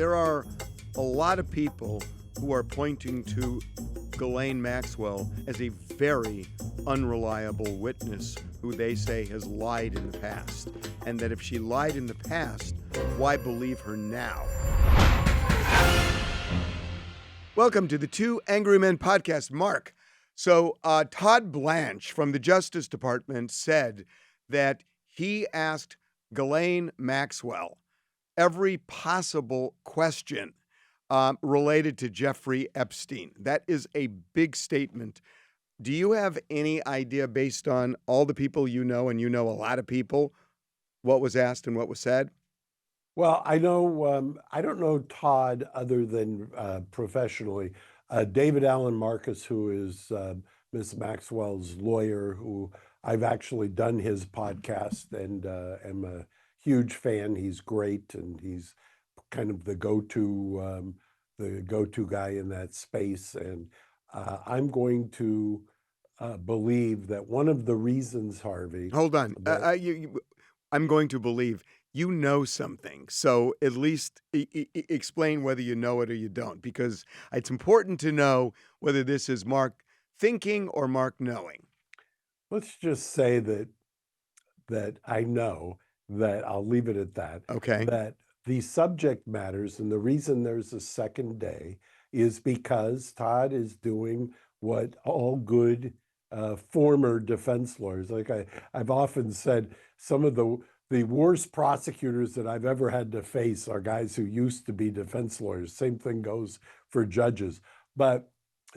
There are a lot of people who are pointing to Ghislaine Maxwell as a very unreliable witness who they say has lied in the past, and that if she lied in the past, why believe her now? Welcome to the Two Angry Men podcast. Mark, so Todd Blanche from the Justice Department said that he asked Ghislaine Maxwell every possible question related to Jeffrey Epstein. That is a big statement. Do you have any idea, based on all the people you know, and you know a lot of people, what was asked and what was said? Well, I know, I don't know Todd other than professionally. David Allen Marcus, who is Ms. Maxwell's lawyer, who I've actually done his podcast and am a huge fan. He's great, and he's kind of the go-to guy in that space. And I'm going to believe that one of the reasons, Harvey. Hold on. I'm going to believe you know something. So at least explain whether you know it or you don't, because it's important to know whether this is Mark thinking or Mark knowing. Let's just say that I know that I'll leave it at that. Okay. That the subject matters, and the reason there's a second day is because Todd is doing what all good former defense lawyers, like I've often said, some of the worst prosecutors that I've ever had to face are guys who used to be defense lawyers. Same thing goes for judges. But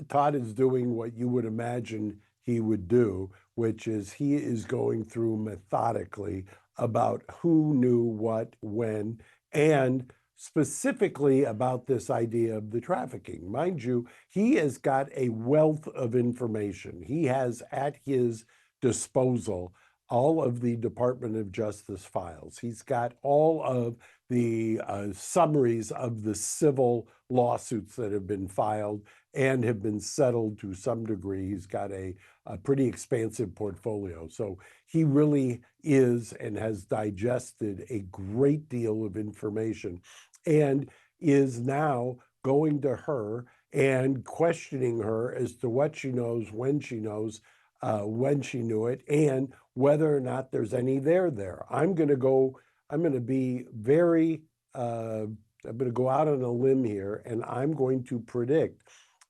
Todd is doing what you would imagine he would do, which is he is going through methodically about who knew what, when, and specifically about this idea of the trafficking. Mind you, he has got a wealth of information. He has at his disposal all of the Department of Justice files. He's got all of the summaries of the civil lawsuits that have been filed and have been settled to some degree. He's got a pretty expansive portfolio. So he really is and has digested a great deal of information and is now going to her and questioning her as to what she knows, when she knew it, and whether or not there's any there. I'm going to go out on a limb here, and I'm going to predict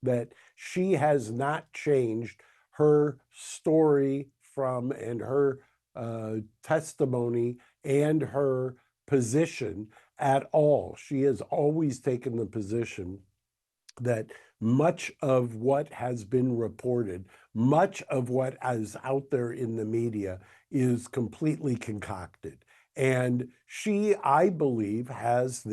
that she has not changed her story and her testimony and her position at all. She has always taken the position that much of what has been reported, much of what is out there in the media is completely concocted. And she, I believe, has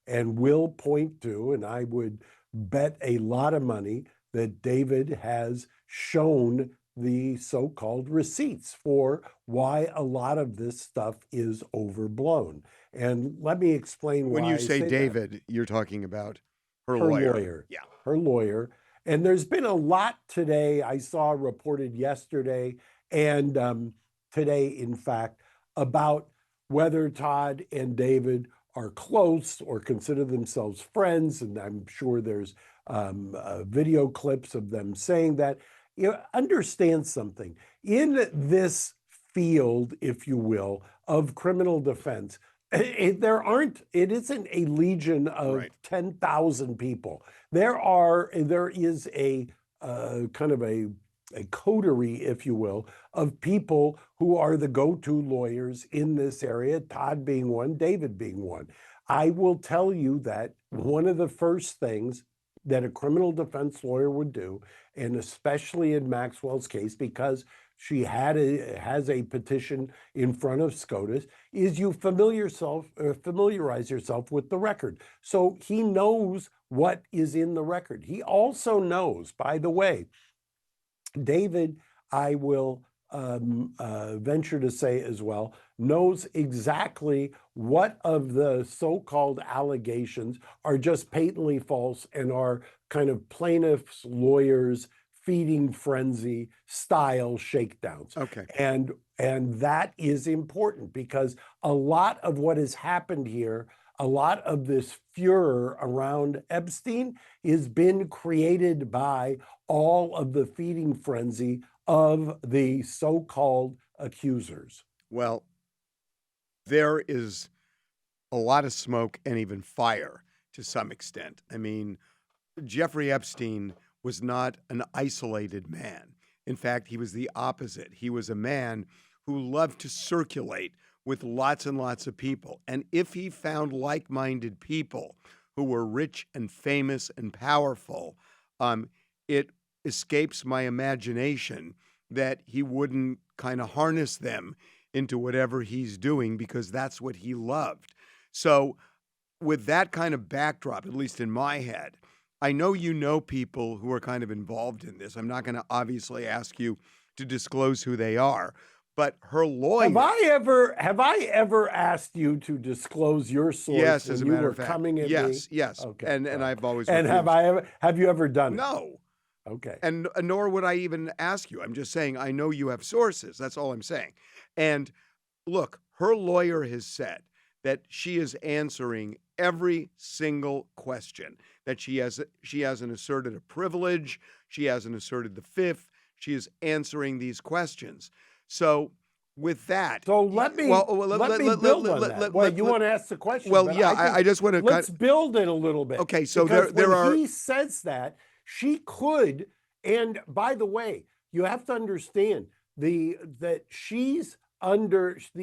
and will point to, and I would bet a lot of money that David has shown the so-called receipts for why a lot of this stuff is overblown. And let me explain when why. you say David, you're talking about her lawyer. Yeah. Her lawyer. And there's been a lot today. I saw reported yesterday and today, in fact, about whether Todd and David are close or consider themselves friends. And I'm sure there's video clips of them saying that. You know, understand something. In this field, if you will, of criminal defense, it isn't a legion of 10,000 people. There is a kind of a coterie, if you will, of people who are the go-to lawyers in this area, Todd being one, David being one. I will tell you that one of the first things that a criminal defense lawyer would do, and especially in Maxwell's case, because she has a petition in front of SCOTUS, is you familiarize yourself with the record. So he knows what is in the record. He also knows, by the way, David, I will venture to say as well, knows exactly what of the so-called allegations are just patently false and are kind of plaintiffs' lawyers' feeding frenzy style shakedowns. Okay. And that is important because a lot of what has happened here a lot of this furor around Epstein has been created by all of the feeding frenzy of the so-called accusers. Well, there is a lot of smoke and even fire to some extent. I mean, Jeffrey Epstein was not an isolated man. In fact, he was the opposite. He was a man who loved to circulate with lots and lots of people. And if he found like-minded people who were rich and famous and powerful, it escapes my imagination that he wouldn't kind of harness them into whatever he's doing, because that's what he loved. So with that kind of backdrop, at least in my head, I know you know people who are kind of involved in this. I'm not going to obviously ask you to disclose who they are, but her lawyer. Have I ever asked you to disclose your source? Yes, as a when you matter were of fact. Coming at Yes, me? yes. Okay. And I've always And refused. have you ever done it? No. Okay. And nor would I even ask you. I'm just saying I know you have sources. That's all I'm saying. And look, her lawyer has said that she is answering every single question, that she hasn't asserted a privilege, she hasn't asserted the fifth, she is answering these questions. So with that, So let me build on that. Well, you want to ask the question? Well, but yeah, I just want to. Let's build it a little bit. Okay, so because there when are. he says that, she could. And by the way, you have to understand that she's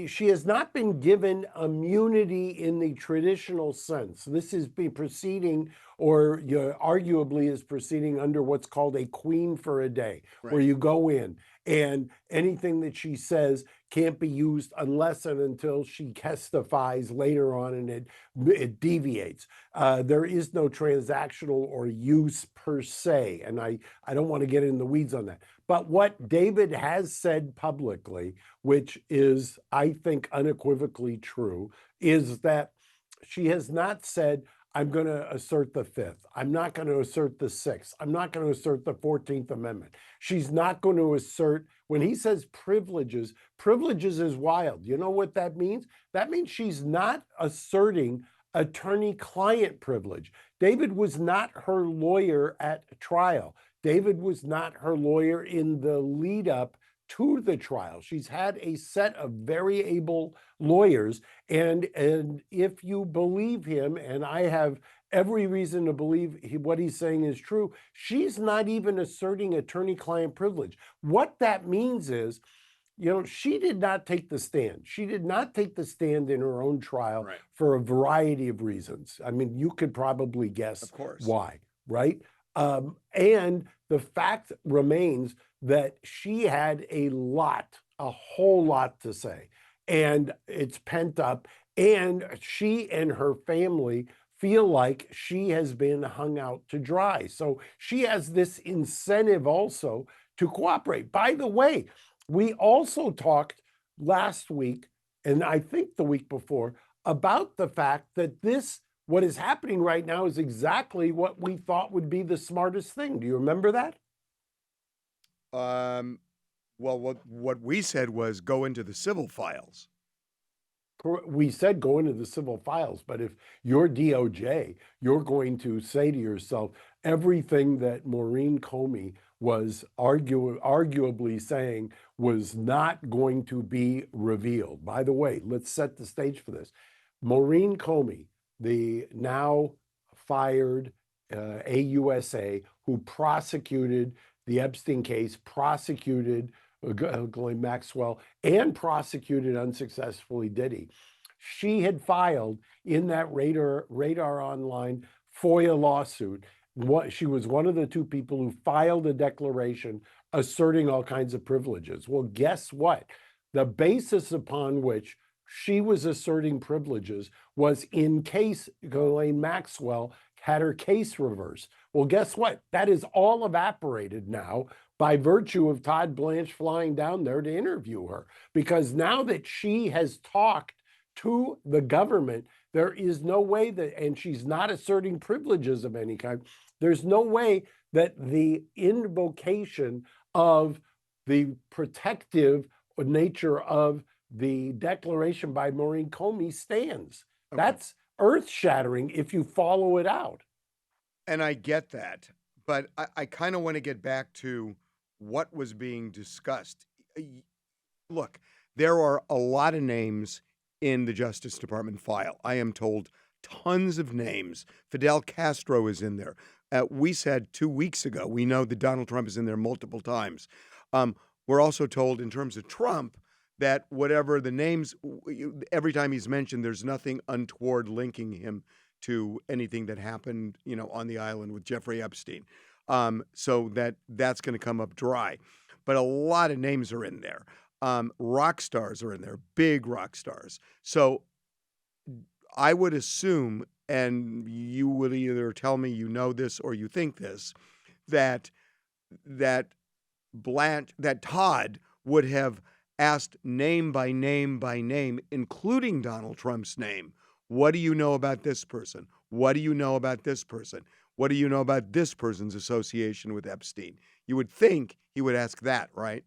she has not been given immunity in the traditional sense. This is proceeding, or arguably is proceeding under what's called a queen for a day, where you go in and anything that she says can't be used unless and until she testifies later on, and it deviates. There is no transactional or use per se, and I don't want to get in the weeds on that. But what David has said publicly, which is, I think, unequivocally true, is that she has not said, I'm going to assert the Fifth. I'm not going to assert the Sixth. I'm not going to assert the 14th Amendment. She's not going to assert, when he says privileges is wild. You know what that means? That means she's not asserting attorney-client privilege. David was not her lawyer at trial. David was not her lawyer in the lead up to the trial. She's had a set of very able lawyers. And if you believe him, and I have every reason to believe what he's saying is true, she's not even asserting attorney-client privilege. What that means is, she did not take the stand. She did not take the stand in her own trial for a variety of reasons. I mean, you could probably guess Of course. why, right? And the fact remains that she had a whole lot to say, and it's pent up, and she and her family feel like she has been hung out to dry. So she has this incentive also to cooperate. By the way, we also talked last week, and I think the week before, about the fact that what is happening right now is exactly what we thought would be the smartest thing. Do you remember that? Well, what we said was go into the civil files. We said go into the civil files, but if you're DOJ, you're going to say to yourself, everything that Maureen Comey was arguably saying was not going to be revealed. By the way, let's set the stage for this. Maureen Comey, the now fired AUSA who prosecuted the Epstein case, prosecuted Ghislaine Maxwell, and prosecuted unsuccessfully Diddy. She had filed in that Radar Online FOIA lawsuit. She was one of the two people who filed a declaration asserting all kinds of privileges. Well, guess what? The basis upon which she was asserting privileges was in case Ghislaine Maxwell had her case reversed. Well, guess what? That is all evaporated now by virtue of Todd Blanche flying down there to interview her. Because now that she has talked to the government, there is no way that, and she's not asserting privileges of any kind, there's no way that the invocation of the protective nature of the declaration by Maureen Comey stands. Okay. That's earth-shattering if you follow it out. And I get that, but I kind of want to get back to what was being discussed. Look, there are a lot of names in the Justice Department file. I am told tons of names. Fidel Castro is in there. We said 2 weeks ago, we know that Donald Trump is in there multiple times. We're also told in terms of Trump that whatever the names, every time he's mentioned, there's nothing untoward linking him to anything that happened, on the island with Jeffrey Epstein. So that's going to come up dry. But a lot of names are in there. Rock stars are in there, big rock stars. So I would assume, and you would either tell me you know this or you think this, that that Todd would have asked name by name by name, including Donald Trump's name. What do you know about this person? What do you know about this person? What do you know about this person's association with Epstein? You would think he would ask that, right?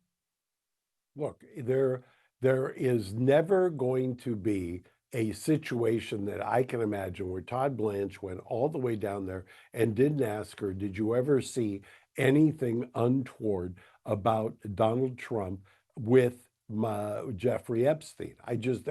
Look, there is never going to be a situation that I can imagine where Todd Blanche went all the way down there and didn't ask her, did you ever see anything untoward about Donald Trump with Jeffrey Epstein? I just,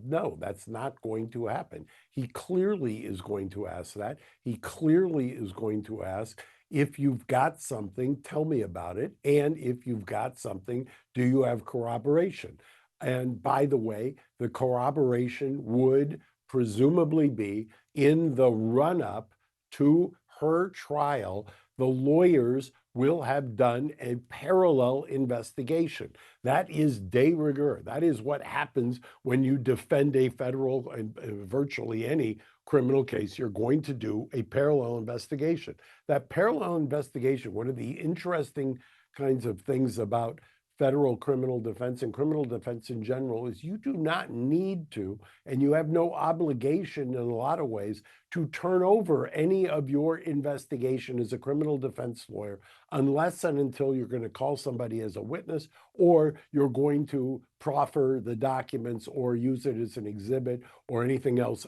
no, that's not going to happen. He clearly is going to ask that. He clearly is going to ask, if you've got something, tell me about it. And if you've got something, do you have corroboration? And by the way, the corroboration would presumably be in the run-up to her trial. The lawyers will have done a parallel investigation. That is de rigueur. That is what happens when you defend a federal and virtually any criminal case. You're going to do a parallel investigation. That parallel investigation, one of the interesting kinds of things about federal criminal defense and criminal defense in general, is you do not need to, and you have no obligation in a lot of ways, to turn over any of your investigation as a criminal defense lawyer, unless and until you're going to call somebody as a witness, or you're going to proffer the documents or use it as an exhibit or anything else,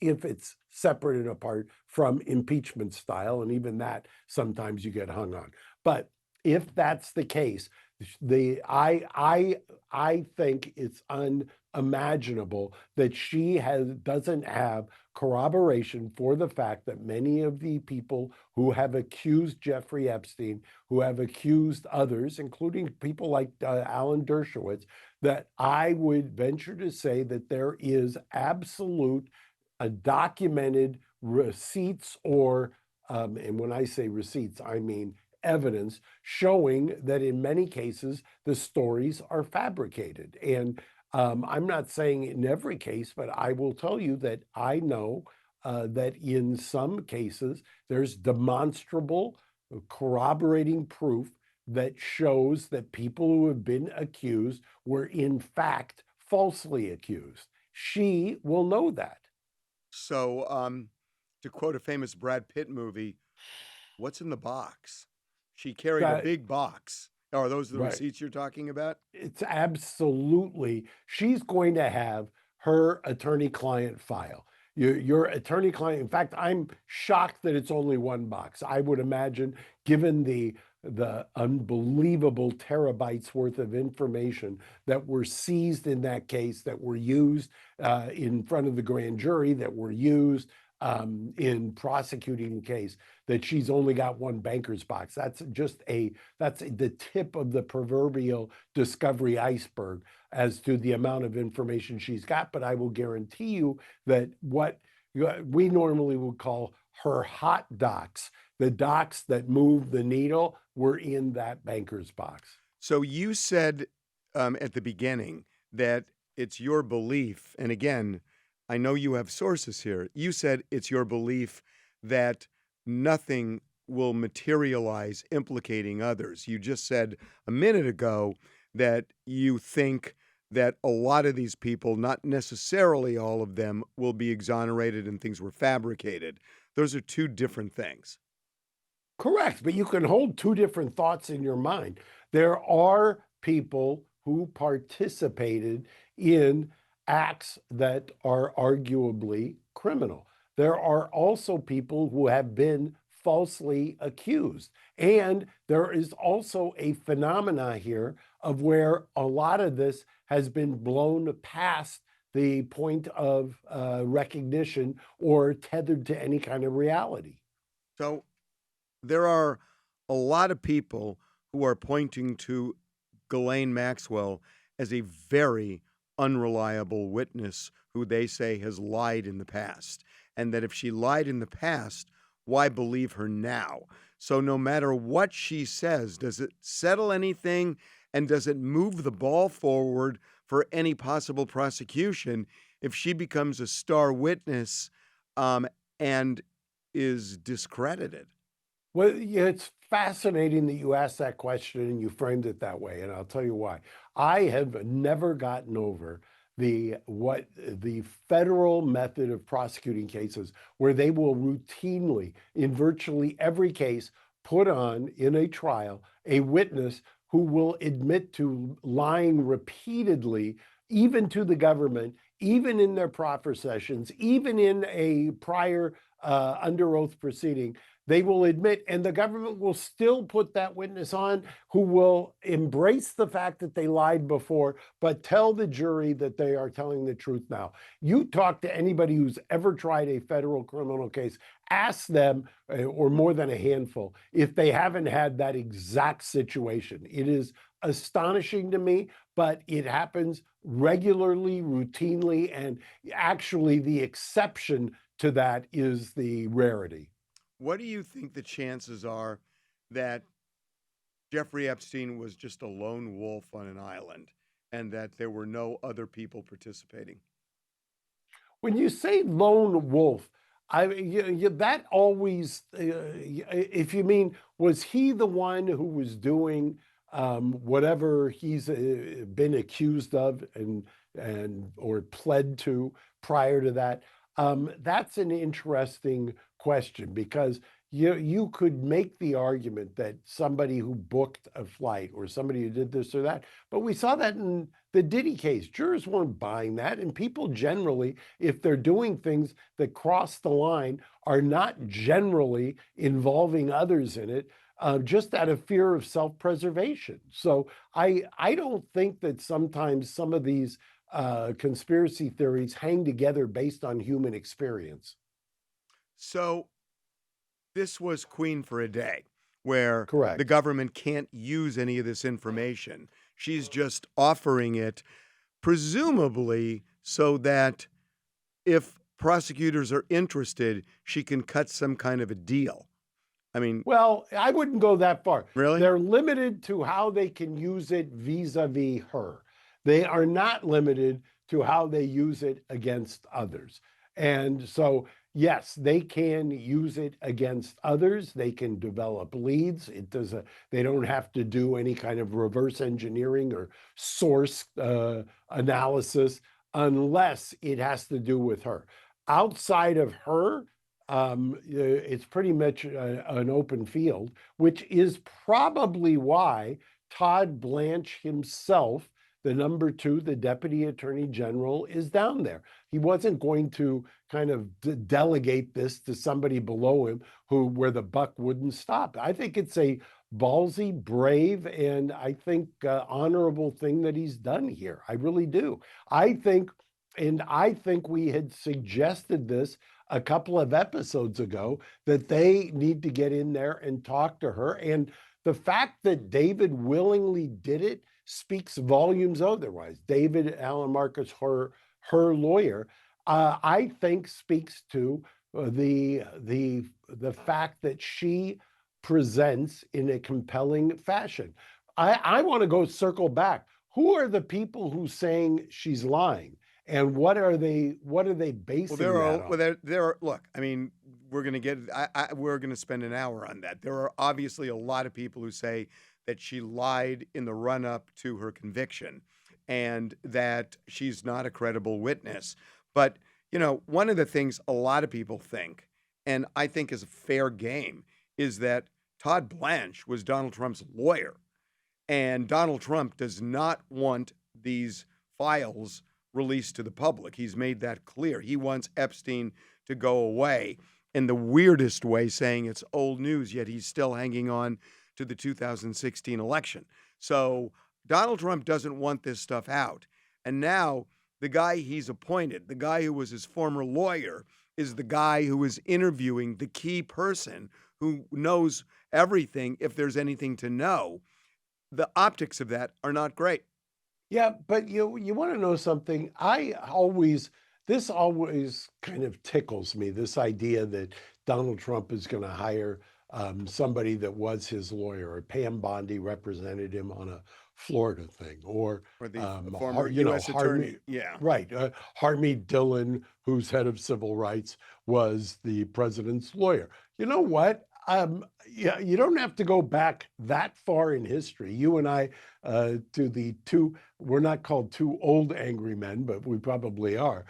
if it's separate and apart from impeachment style. And even that, sometimes you get hung on. But if that's the case, I think it's unimaginable that she doesn't have corroboration for the fact that many of the people who have accused Jeffrey Epstein, who have accused others, including people like Alan Dershowitz, that I would venture to say that there is absolute documented receipts or, and when I say receipts, I mean evidence showing that in many cases the stories are fabricated. And I'm not saying in every case, but I will tell you that I know that in some cases there's demonstrable corroborating proof that shows that people who have been accused were in fact falsely accused. She will know that. So, to quote a famous Brad Pitt movie, what's in the box? She carried a big box. Are those the receipts you're talking about? It's absolutely, she's going to have her attorney-client file. Your attorney-client, in fact, I'm shocked that it's only one box. I would imagine, given the unbelievable terabytes worth of information that were seized in that case, that were used in front of the grand jury, that were used in prosecuting the case, that she's only got one banker's box. That's the tip of the proverbial discovery iceberg as to the amount of information she's got. But I will guarantee you that what we normally would call her hot docs, the docs that move the needle, were in that banker's box. So you said at the beginning that it's your belief, and again, I know you have sources here. You said it's your belief that nothing will materialize implicating others. You just said a minute ago that you think that a lot of these people, not necessarily all of them, will be exonerated and things were fabricated. Those are two different things. Correct, but you can hold two different thoughts in your mind. There are people who participated in acts that are arguably criminal. There are also people who have been falsely accused. And there is also a phenomena here of where a lot of this has been blown past the point of recognition or tethered to any kind of reality. So there are a lot of people who are pointing to Ghislaine Maxwell as a very unreliable witness who they say has lied in the past. And that if she lied in the past, why believe her now? So no matter what she says, does it settle anything? And does it move the ball forward for any possible prosecution if she becomes a star witness and is discredited? Well, yeah, it's fascinating that you asked that question and you framed it that way, and I'll tell you why. I have never gotten over the federal method of prosecuting cases where they will routinely, in virtually every case, put on in a trial a witness who will admit to lying repeatedly, even to the government, even in their proffer sessions, even in a prior under oath proceeding. They will admit, and the government will still put that witness on who will embrace the fact that they lied before, but tell the jury that they are telling the truth now. You talk to anybody who's ever tried a federal criminal case, ask them, or more than a handful, if they haven't had that exact situation. It is astonishing to me, but it happens regularly, routinely, and actually the exception to that is the rarity. What do you think the chances are that Jeffrey Epstein was just a lone wolf on an island and that there were no other people participating? When you say lone wolf, that always, if you mean, was he the one who was doing whatever he's been accused of and or pled to prior to that? That's an interesting question because you could make the argument that somebody who booked a flight or somebody who did this or that, but we saw that in the Diddy case. Jurors weren't buying that, and people generally, if they're doing things that cross the line, are not generally involving others in it. Just out of fear of self-preservation. So I don't think that sometimes some of these conspiracy theories hang together based on human experience. So this was Queen for a Day, where the Correct. government can't use any of this information. She's just offering it, presumably, so that if prosecutors are interested, she can cut some kind of a deal. I mean, Well, I wouldn't go that far. really? They're limited to how they can use it vis-a-vis her. They are not limited to how they use it against others. And so, yes, they can use it against others. They can develop leads. They don't have to do any kind of reverse engineering or source analysis unless it has to do with her. Outside of her, it's pretty much an open field, which is probably why Todd Blanche himself, the number two, the deputy attorney general, is down there. He wasn't going to kind of delegate this to somebody below him where the buck wouldn't stop. I think it's a ballsy, brave, and I think honorable thing that he's done here. I really do. I think we had suggested this a couple of episodes ago that they need to get in there and talk to her. And the fact that David willingly did it speaks volumes otherwise. David Allen Marcus, her lawyer, I think speaks to the fact that she presents in a compelling fashion. I want to go circle back. Who are the people who saying she's lying? And what are they basing that on? There are. Look, I mean, we're going to get. We're going to spend an hour on that. There are obviously a lot of people who say that she lied in the run-up to her conviction, and that she's not a credible witness. But one of the things a lot of people think, and I think is a fair game, is that Todd Blanche was Donald Trump's lawyer, and Donald Trump does not want these files released to the public. He's made that clear. He wants Epstein to go away in the weirdest way, saying it's old news, yet he's still hanging on to the 2016 election. So Donald Trump doesn't want this stuff out. And now the guy he's appointed, the guy who was his former lawyer, is the guy who is interviewing the key person who knows everything if there's anything to know. The optics of that are not great. Yeah, but you want to know something? This always kind of tickles me, this idea that Donald Trump is going to hire somebody that was his lawyer, or Pam Bondi represented him on a Florida thing, or the former U.S. attorney. Yeah. Right. Harvey Dillon, who's head of civil rights, was the president's lawyer. You know what? Yeah, you don't have to go back that far in history. You and I, we're not called two old angry men, but we probably are.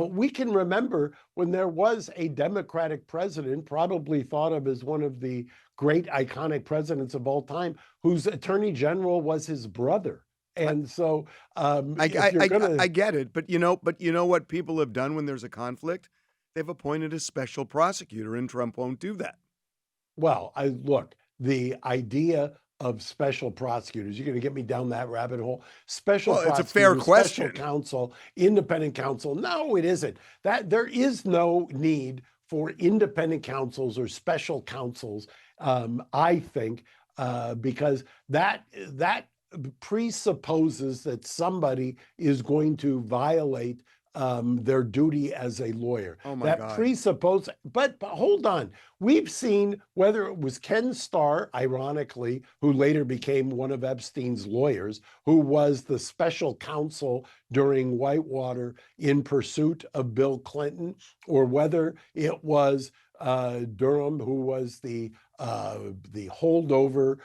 We can remember when there was a Democratic president, probably thought of as one of the great iconic presidents of all time, whose attorney general was his brother. And so I get it, but you know what people have done when there's a conflict? They've appointed a special prosecutor, and Trump won't do that. Well, the idea of special prosecutors, you're going to get me down that rabbit hole. It's a fair question. Special counsel, independent counsel. No, it isn't. There is no need for independent counsels or special counsels, I think, because that presupposes that somebody is going to violate their duty as a lawyer. Oh my that God. Presupposes, but hold on. We've seen, whether it was Ken Starr, ironically, who later became one of Epstein's lawyers, who was the special counsel during Whitewater in pursuit of Bill Clinton, or whether it was Durham, who was the holdover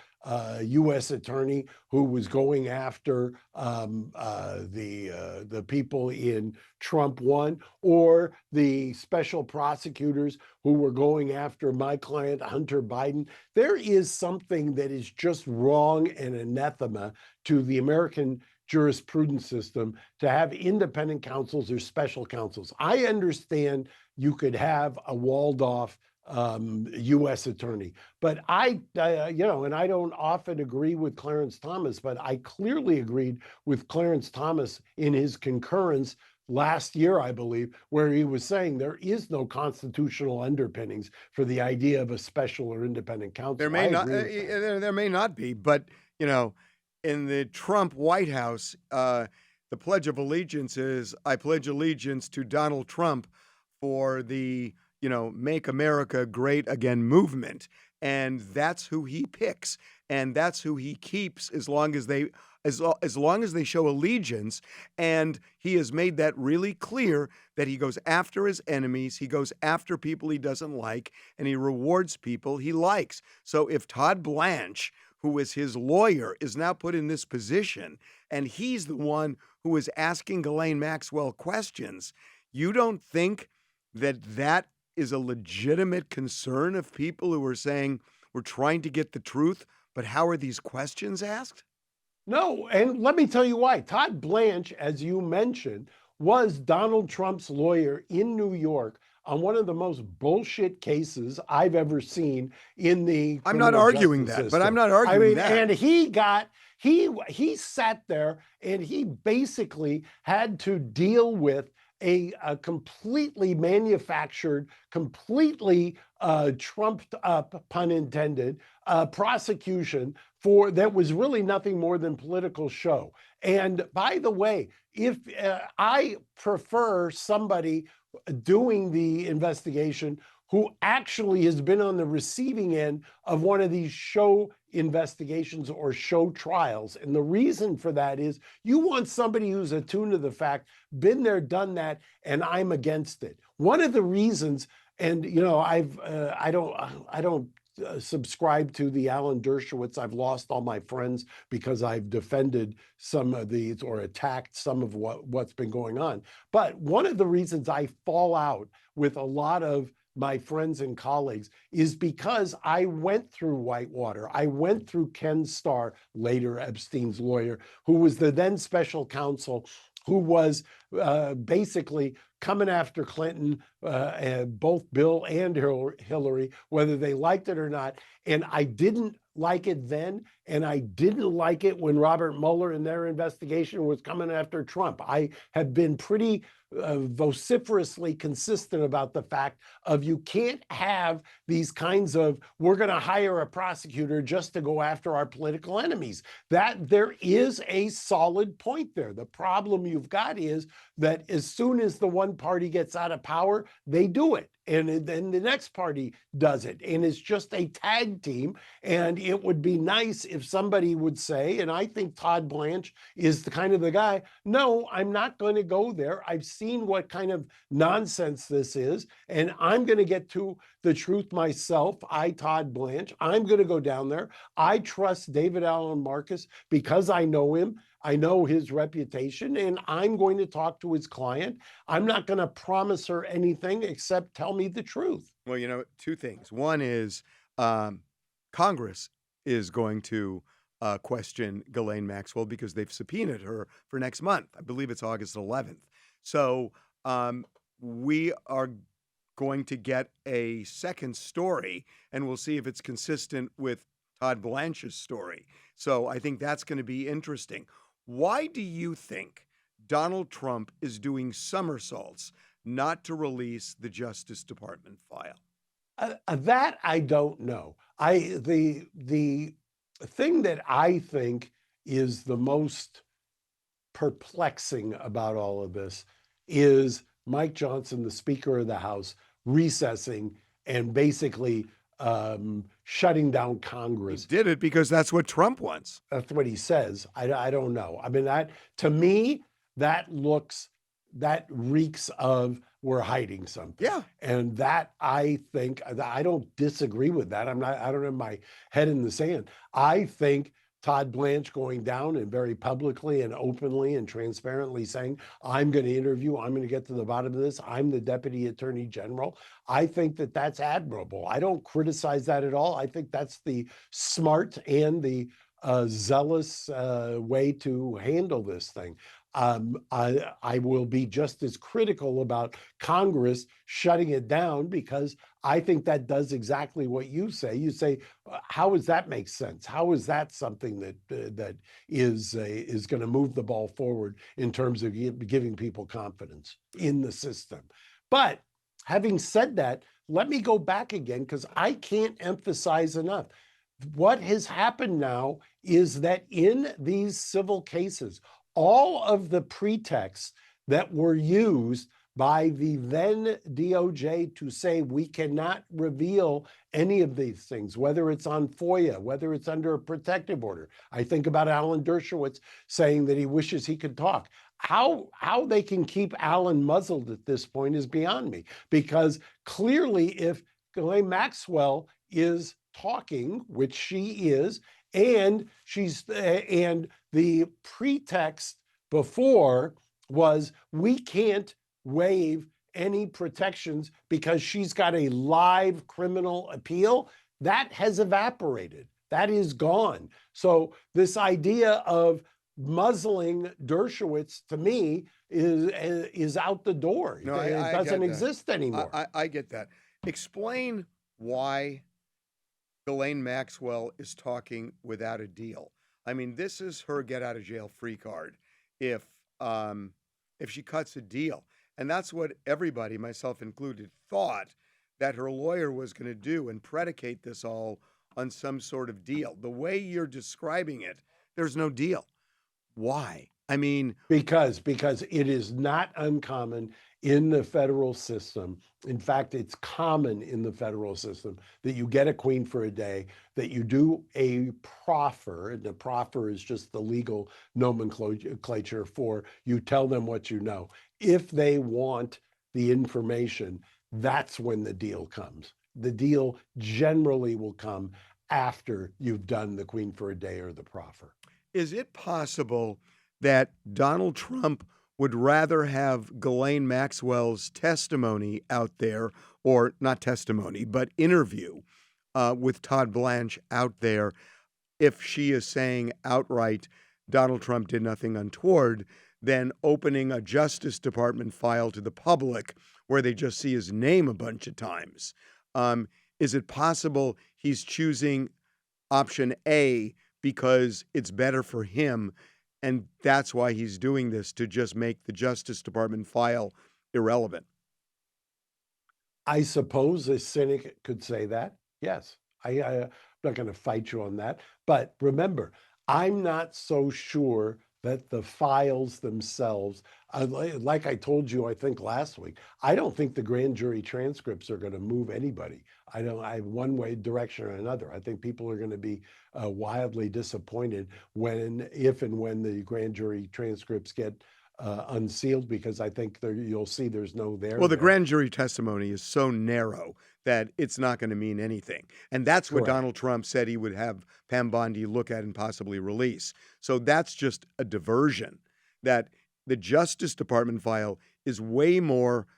U.S. attorney who was going after the people in Trump 1, or the special prosecutors who were going after my client, Hunter Biden. There is something that is just wrong and anathema to the American jurisprudence system to have independent counsels or special counsels. I understand you could have a walled off U.S. attorney, but and I don't often agree with Clarence Thomas, but I clearly agreed with Clarence Thomas in his concurrence last year, I believe, where he was saying there is no constitutional underpinnings for the idea of a special or independent counsel. There may not be, but in the Trump White House, the Pledge of Allegiance is, I pledge allegiance to Donald Trump for the Make America Great Again movement. And that's who he picks. And that's who he keeps as long as they show allegiance. And he has made that really clear, that he goes after his enemies, he goes after people he doesn't like, and he rewards people he likes. So if Todd Blanche, who is his lawyer, is now put in this position, and he's the one who is asking Ghislaine Maxwell questions, you don't think that is a legitimate concern of people who are saying, we're trying to get the truth, but how are these questions asked? No, and let me tell you why. Todd Blanche, as you mentioned, was Donald Trump's lawyer in New York on one of the most bullshit cases I've ever seen in the I'm not arguing that, system. but I'm not arguing that. And he sat there and he basically had to deal with a completely manufactured, completely trumped up, pun intended, prosecution that was really nothing more than political show. And by the way, if I prefer somebody doing the investigation who actually has been on the receiving end of one of these show investigations or show trials. And the reason for that is you want somebody who's attuned to the fact, been there, done that, and I'm against it. One of the reasons, and I don't subscribe to the Alan Dershowitz, I've lost all my friends because I've defended some of these or attacked some of what's been going on. But one of the reasons I fall out with a lot of my friends and colleagues is because I went through Whitewater. I went through Ken Starr, later Epstein's lawyer, who was the then special counsel who was basically coming after Clinton, and both Bill and Hillary, whether they liked it or not. And I didn't like it then, and I didn't like it when Robert Mueller in their investigation was coming after Trump. I have been pretty vociferously consistent about the fact of you can't have these kinds of, we're going to hire a prosecutor just to go after our political enemies. That there is a solid point there. The problem you've got is that as soon as the one party gets out of power, they do it. And then the next party does it. And it's just a tag team. And it would be nice if somebody would say, and I think Todd Blanche is the kind of the guy, no, I'm not going to go there. I've seen what kind of nonsense this is, and I'm going to get to the truth myself. Todd Blanche, I'm going to go down there. I trust David Allen Marcus because I know him. I know his reputation, and I'm going to talk to his client. I'm not going to promise her anything except tell me the truth. Well, you know, two things. One is Congress is going to question Ghislaine Maxwell because they've subpoenaed her for next month. I believe it's August 11th. So we are going to get a second story, and we'll see if it's consistent with Todd Blanche's story. So I think that's going to be interesting. Why do you think Donald Trump is doing somersaults not to release the Justice Department file? That I don't know. The thing that I think is the most perplexing about all of this is Mike Johnson, the Speaker of the House, recessing and basically shutting down Congress. He did it because that's what Trump wants. That's what he says. I don't know. I mean, that to me, that reeks of we're hiding something. Yeah. And that I think, I don't disagree with that. I don't have my head in the sand. I think Todd Blanche going down and very publicly and openly and transparently saying, I'm going to interview, I'm going to get to the bottom of this, I'm the Deputy Attorney General. I think that that's admirable. I don't criticize that at all. I think that's the smart and the zealous way to handle this thing. I will be just as critical about Congress shutting it down because I think that does exactly what you say. You say, how does that make sense? How is that something that is going to move the ball forward in terms of giving people confidence in the system? But having said that, let me go back again because I can't emphasize enough. What has happened now is that in these civil cases, all of the pretexts that were used by the then DOJ to say we cannot reveal any of these things, whether it's on FOIA, whether it's under a protective order. I think about Alan Dershowitz saying that he wishes he could talk. How they can keep Alan muzzled at this point is beyond me, because clearly if Ghislaine Maxwell is talking, which she is, and the pretext before was we can't waive any protections because she's got a live criminal appeal, that has evaporated. That is gone. So this idea of muzzling Dershowitz, to me, is out the door. No, it doesn't exist anymore. I get that. Explain why Ghislaine Maxwell is talking without a deal. I mean, this is her get out of jail free card if she cuts a deal. And that's what everybody, myself included, thought that her lawyer was going to do and predicate this all on some sort of deal. The way you're describing it, there's no deal. Why? I mean, because it is not uncommon in the federal system. In fact, it's common in the federal system that you get a queen for a day, that you do a proffer, and the proffer is just the legal nomenclature for you tell them what you know. If they want the information, that's when the deal comes. The deal generally will come after you've done the queen for a day or the proffer. Is it possible that Donald Trump would rather have Ghislaine Maxwell's testimony out there, or not testimony, but interview with Todd Blanche out there, if she is saying outright Donald Trump did nothing untoward, than opening a Justice Department file to the public where they just see his name a bunch of times. Is it possible he's choosing option A because it's better for him, and that's why he's doing this, to just make the Justice Department file irrelevant? I suppose a cynic could say that. Yes, I'm not going to fight you on that. But remember, I'm not so sure that the files themselves, like I told you, I think last week, I don't think the grand jury transcripts are going to move anybody. I one way direction or another. I think people are going to be wildly disappointed if and when the grand jury transcripts get unsealed, because I think you'll see there's no there. Well, the grand jury testimony is so narrow that it's not going to mean anything. And that's what Correct. Donald Trump said he would have Pam Bondi look at and possibly release. So that's just a diversion. That the Justice Department file is way more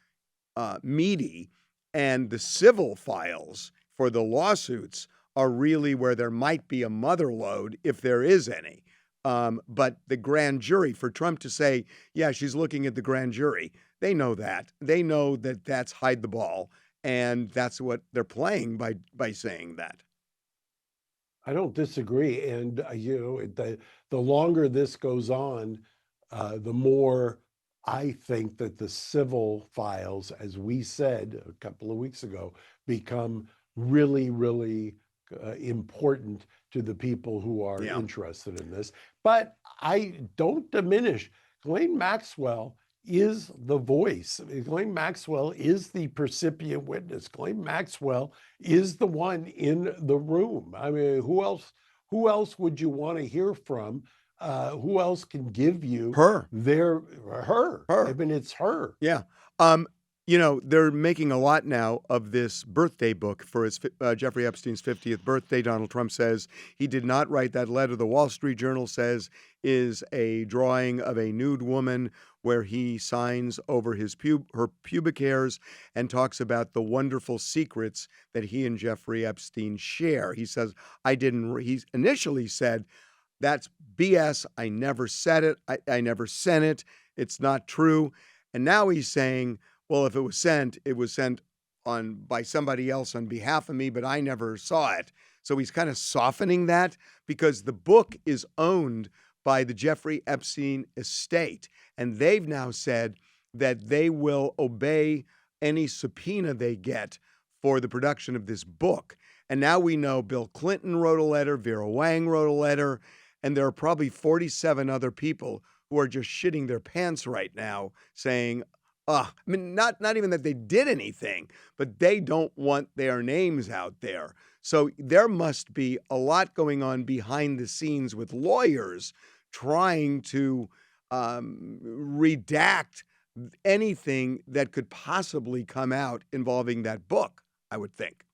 meaty, and the civil files for the lawsuits are really where there might be a mother lode, if there is any. But the grand jury, for Trump to say, yeah, she's looking at the grand jury, they know that. They know that that's hide the ball, and that's what they're playing by saying that. I don't disagree. And, the longer this goes on, the more I think that the civil files, as we said a couple of weeks ago, become really, really important to the people who are interested in this. But I don't diminish. Ghislaine Maxwell is the voice. Ghislaine Maxwell is the percipient witness. Ghislaine Maxwell is the one in the room. I mean, who else would you want to hear from? Who else can give you her? I mean, it's her. Yeah. They're making a lot now of this birthday book for his Jeffrey Epstein's 50th birthday. Donald Trump says he did not write that letter. The Wall Street Journal says is a drawing of a nude woman where he signs over her pubic hairs and talks about the wonderful secrets that he and Jeffrey Epstein share. He says, he initially said, that's BS. I never said it. I never sent it. It's not true. And now he's saying, well, if it was sent by somebody else on behalf of me, but I never saw it. So he's kind of softening that, because the book is owned by the Jeffrey Epstein estate. And they've now said that they will obey any subpoena they get for the production of this book. And now we know Bill Clinton wrote a letter, Vera Wang wrote a letter, and there are probably 47 other people who are just shitting their pants right now saying, not even that they did anything, but they don't want their names out there. So there must be a lot going on behind the scenes with lawyers trying to redact anything that could possibly come out involving that book, I would think.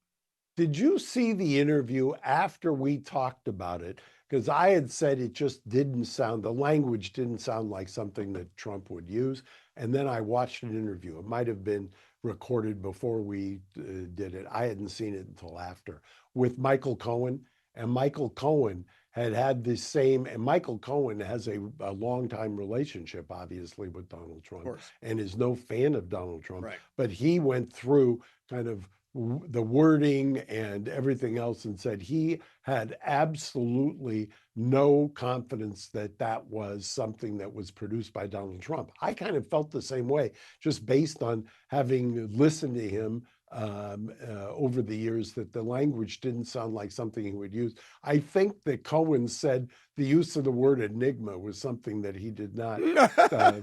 Did you see the interview after we talked about it? Because I had said it just the language didn't sound like something that Trump would use. And then I watched an interview. It might have been recorded before we did it. I hadn't seen it until after, with Michael Cohen. And Michael Cohen had the same, and Michael Cohen has a long-time relationship, obviously, with Donald Trump, and is no fan of Donald Trump. Right. But he went through kind of the wording and everything else and said he had absolutely no confidence that that was something that was produced by Donald Trump. I kind of felt the same way, just based on having listened to him over the years, that the language didn't sound like something he would use. I think that Cohen said the use of the word enigma was something that he did not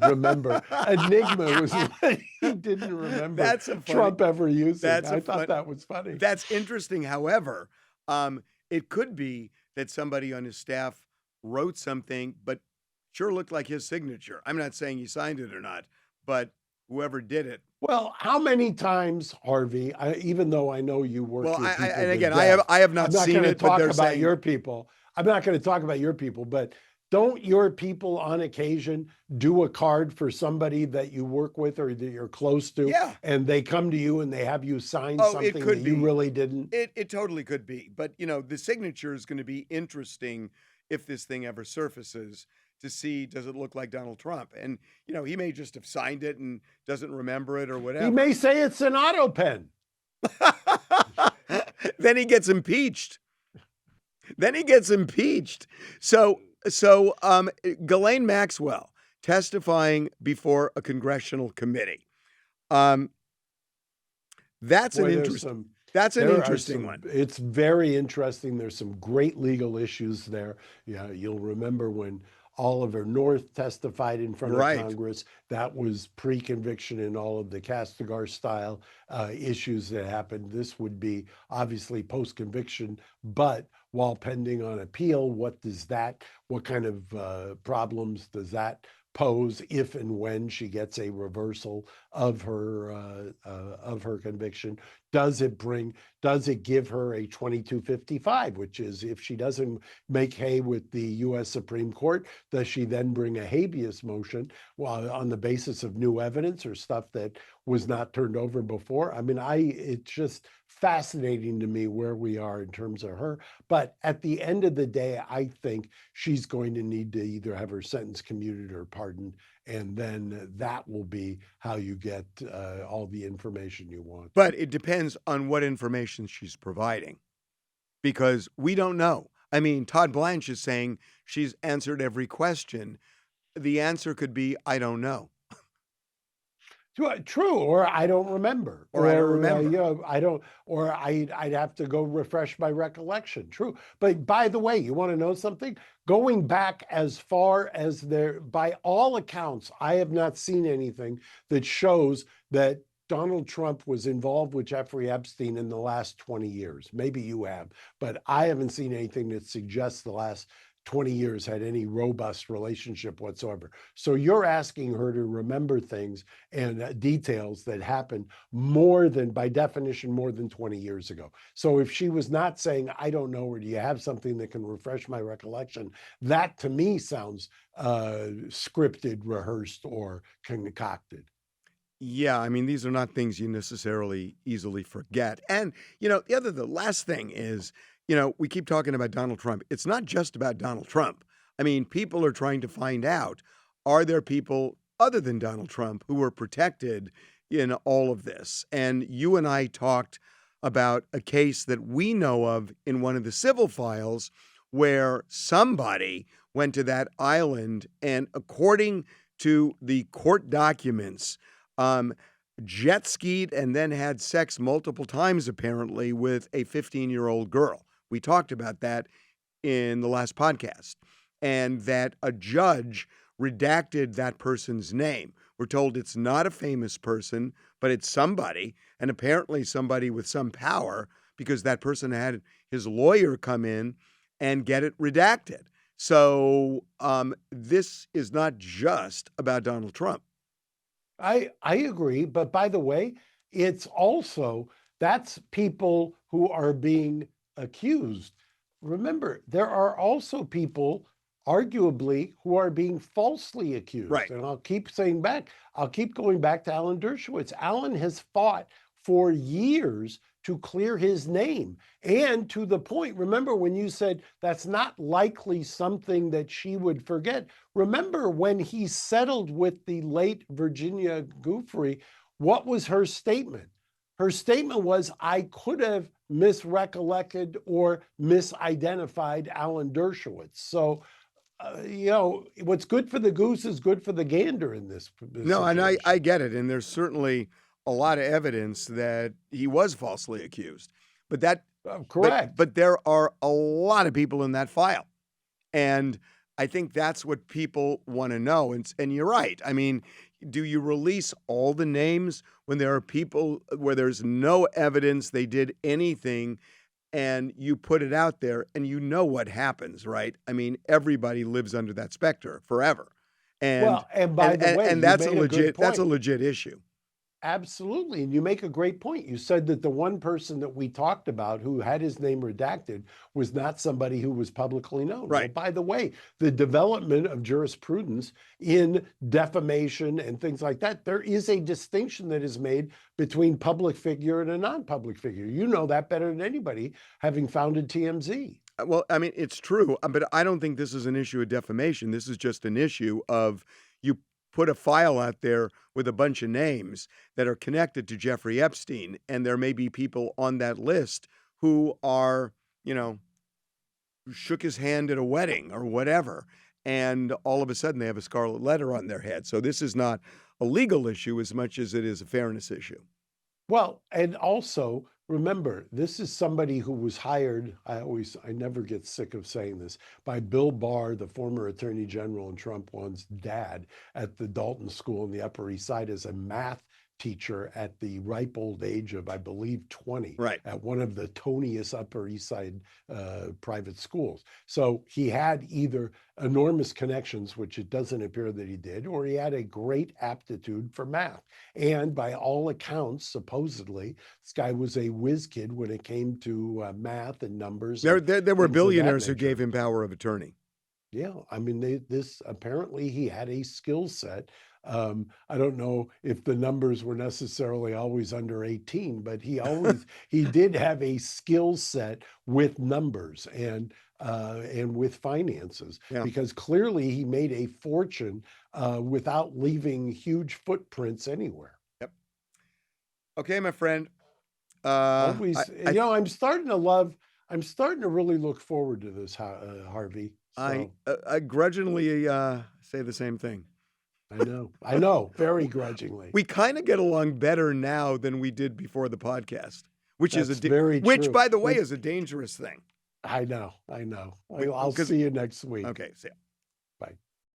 remember. Enigma was what he didn't remember Trump ever using. I thought that was funny. That's interesting. However, it could be that somebody on his staff wrote something, but sure looked like his signature. I'm not saying he signed it or not, but whoever did it. Well, how many times, Harvey? Even though I know you work with people, and again, I have not seen it. But they're saying your people. I'm not going to talk about your people, but don't your people on occasion do a card for somebody that you work with or that you're close to? Yeah. And they come to you and they have you sign something that you really didn't? It totally could be. But, the signature is going to be interesting if this thing ever surfaces. to see, does it look like Donald Trump? And, he may just have signed it and doesn't remember it or whatever. He may say it's an auto pen. Then he gets impeached. So Ghislaine Maxwell testifying before a congressional committee. That's an interesting one. It's very interesting. There's some great legal issues there. Yeah, you'll remember when Oliver North testified in front of Congress. That was pre-conviction and all of the Castigar style issues that happened. This would be obviously post-conviction, but while pending on appeal, what kind of problems does that pose if and when she gets a reversal of her conviction? Does it give her a 2255, which is if she doesn't make hay with the U.S. Supreme Court, does she then bring a habeas motion on the basis of new evidence or stuff that was not turned over before? I mean, it's just fascinating to me where we are in terms of her. But at the end of the day, I think she's going to need to either have her sentence commuted or pardoned, and then that will be how you get all the information you want. But it depends on what information she's providing, because we don't know. I mean, Todd Blanche is saying she's answered every question. The answer could be, I don't know. True, or I don't remember, or I don't remember. I'd have to go refresh my recollection. True, but by the way, you want to know something? Going back as far as by all accounts, I have not seen anything that shows that Donald Trump was involved with Jeffrey Epstein in the last 20 years. Maybe you have, but I haven't seen anything that suggests the last 20 years had any robust relationship whatsoever. So you're asking her to remember things and details that happened by definition, more than 20 years ago. So if she was not saying, I don't know, or do you have something that can refresh my recollection, that to me sounds scripted, rehearsed, or concocted. Yeah, I mean, these are not things you necessarily easily forget. And, the last thing is, we keep talking about Donald Trump. It's not just about Donald Trump. I mean, people are trying to find out, are there people other than Donald Trump who were protected in all of this? And you and I talked about a case that we know of in one of the civil files where somebody went to that island and, according to the court documents, jet skied and then had sex multiple times, apparently, with a 15-year-old girl. We talked about that in the last podcast, and that a judge redacted that person's name. We're told it's not a famous person, but it's somebody, and apparently somebody with some power, because that person had his lawyer come in and get it redacted. So this is not just about Donald Trump. I agree, but by the way, that's people who are being accused. Remember, there are also people, arguably, who are being falsely accused. Right. And I'll keep going back to Alan Dershowitz. Alan has fought for years to clear his name. And to the point, remember when you said that's not likely something that she would forget. Remember when he settled with the late Virginia Giuffre, what was her statement? Her statement was, I could have misrecollected or misidentified Alan Dershowitz. So, what's good for the goose is good for the gander in this No, situation. And I get it. And there's certainly a lot of evidence that he was falsely accused. But that correct. But there are a lot of people in that file. And I think that's what people want to know. And you're right. I mean, do you release all the names when there are people where there's no evidence they did anything, and you put it out there and you know what happens, right? I mean, everybody lives under that specter forever. And by the way, that's a legit issue. Absolutely. And you make a great point. You said that the one person that we talked about who had his name redacted was not somebody who was publicly known. Well, Right. by the way, the development of jurisprudence in defamation and things like that, there is a distinction that is made between public figure and a non-public figure. You know that better than anybody, having founded TMZ. Well, I mean, it's true, but I don't think this is an issue of defamation. This is just an issue of you put a file out there with a bunch of names that are connected to Jeffrey Epstein, and there may be people on that list who are, shook his hand at a wedding or whatever, and all of a sudden they have a scarlet letter on their head. So this is not a legal issue as much as it is a fairness issue. Well, and also remember, this is somebody who was hired, I never get sick of saying this, by Bill Barr, the former Attorney General and Trump one's dad at the Dalton School in the Upper East Side as a math teacher at the ripe old age of, I believe, 20, Right. at one of the toniest Upper East Side private schools. So he had either enormous connections, which it doesn't appear that he did, or he had a great aptitude for math. And by all accounts, supposedly, this guy was a whiz kid when it came to math and numbers. There and were things of that billionaires who nature. gave him power of attorney. Yeah, I mean, this apparently he had a skill set. I don't know if the numbers were necessarily always under 18, but he did have a skill set with numbers and with finances, Yeah. because clearly he made a fortune without leaving huge footprints anywhere. Yep. Okay, my friend. Always, I'm starting to really look forward to this, Harvey. So, I grudgingly say the same thing. I know, very grudgingly. We kind of get along better now than we did before the podcast, which That's is very which, true. by the way, is a dangerous thing. I know. I'll see you next week. Okay, see ya. Bye.